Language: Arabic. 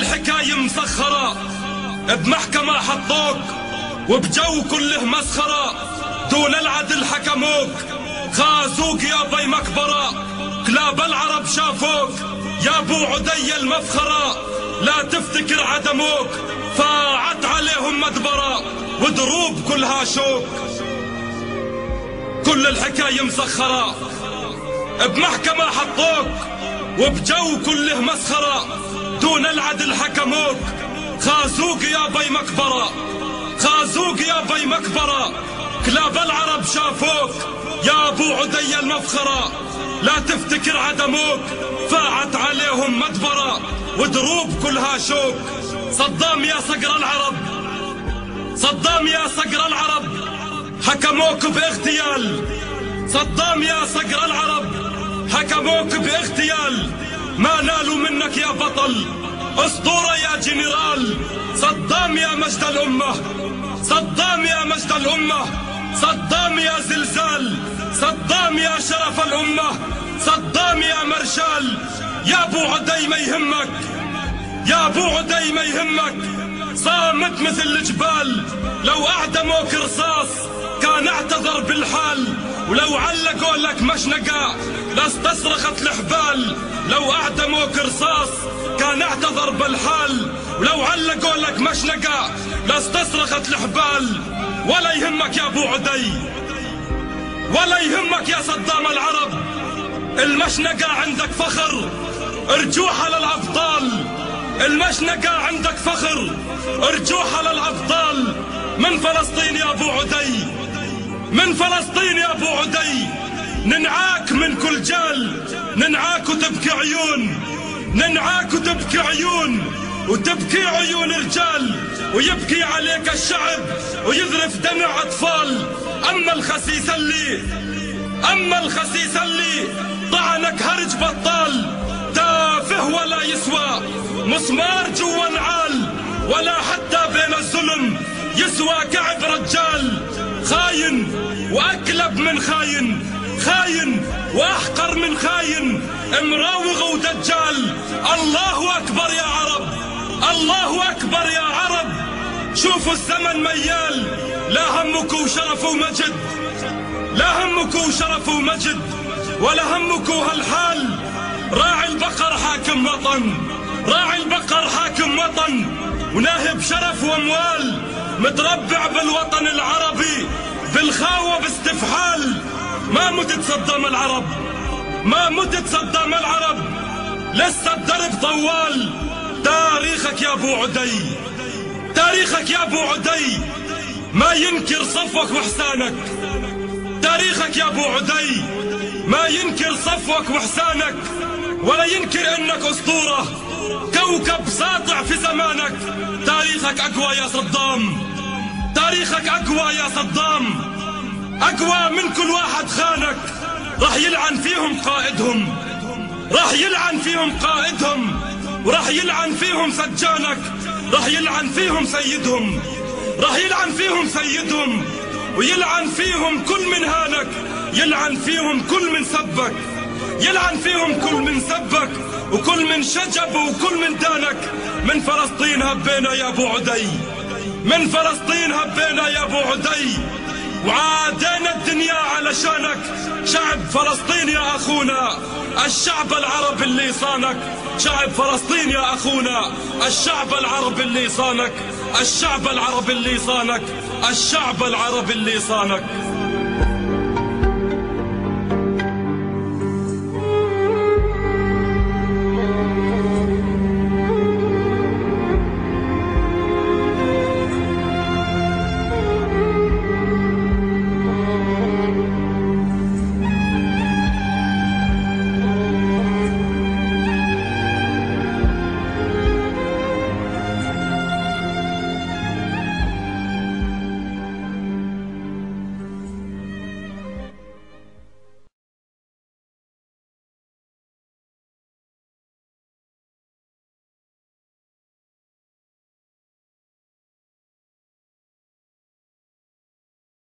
الحكاية مسخرة، بمحكمة حطوك وبجو كله مسخرة، دون العدل حكموك، خازوك يا بي مكبرة، كلاب العرب شافوك يا ابو عدي المفخرة، لا تفتكر عدموك، فاعت عليهم مدبرة ودروب كلها شوك. كل الحكاية مسخرة، بمحكمة حطوك وبجو كله مسخرة، دون العدل حكموك، خازوق يا بي مكبرة، خازوق يا بي مكبرة، كلاب العرب شافوك يا ابو عدي المفخرة، لا تفتكر عدموك، فاعت عليهم مدبرة ودروب كلها شوك. صدام يا صقر العرب، صدام يا صقر العرب، حكموك باغتيال، صدام يا صقر العرب، حكموك باغتيال، ما نالوا منك يا بطل، اسطورة يا جنرال. صدام يا مجد الأمة، صدام يا مجد الأمة، صدام يا زلزال، صدام يا شرف الأمة، صدام يا مرشال. يا ابو عدي ما يهمك، يا ابو عدي ما يهمك، صامت مثل الجبال، لو اعدموك رصاص كان اعتذر بالحال، ولو علقوا لك مشنقة لاستصرخت الحبال، لو اعدموك رصاص كان اعتذر بالحال، ولو علقوا لك مشنقة لاستصرخت الحبال. ولا يهمك يا ابو عدي، ولا يهمك يا صدام العرب، المشنقة عندك فخر، ارجوها للأبطال، المشنقة عندك فخر، ارجوها للأبطال. من فلسطين يا ابو عدي، من فلسطين يا ابو عدي، ننعاك من كل جال، ننعاك وتبكي عيون، ننعاك وتبكي عيون، وتبكي عيون رجال، ويبكي عليك الشعب ويذرف دمع أطفال. أما الخسيس اللي، أما الخسيس اللي طعنك هرج بطال، تافه ولا يسوى مسمار جوا نعال، ولا حتى بين الظلم يسوى كعب رجال. خاين وأكلب من خاين، خاين وأحقر من خاين، مراوغ ودجال. الله أكبر يا عرب، الله أكبر يا عرب. شوفوا الزمن ميال، لا همك وشرف ومجد، لا همك وشرف ومجد، ولا همك هالحال. راعي البقر حاكم وطن، راعي البقر حاكم وطن، وناهب شرف واموال، متربع بالوطن العربي بالخاوة باستفحال. ما متت صدام العرب، ما متت صدام العرب، لسه الدرب طوال. تاريخك يا ابو عدي، تاريخك يا ابو عدي ما ينكر صفوك واحسانك، تاريخك يا ابو عدي ما ينكر صفوك واحسانك، ولا ينكر انك اسطورة كوكب ساطع في زمانك. تاريخك اقوى يا صدام، تاريخك اقوى يا صدام، اقوى من كل واحد خانك. راح يلعن فيهم قائدهم، راح يلعن فيهم قائدهم، وراح يلعن فيهم سجانك، راح يلعن فيهم سيدهم، راح يلعن فيهم سيدهم، ويلعن فيهم كل من هانك، يلعن فيهم كل من سبك، يلعن فيهم كل من سبك، وكل من شجب وكل من دانك. من فلسطين هبينا يا ابو عدي، من فلسطين هبينا يا ابو عدي، وعادينا الدنيا علشانك. شعب فلسطين يا اخونا، الشعب العربي اللي صانك، شعب فلسطين يا اخونا، الشعب العربي اللي صانك، الشعب العربي اللي صانك، الشعب العربي اللي صانك.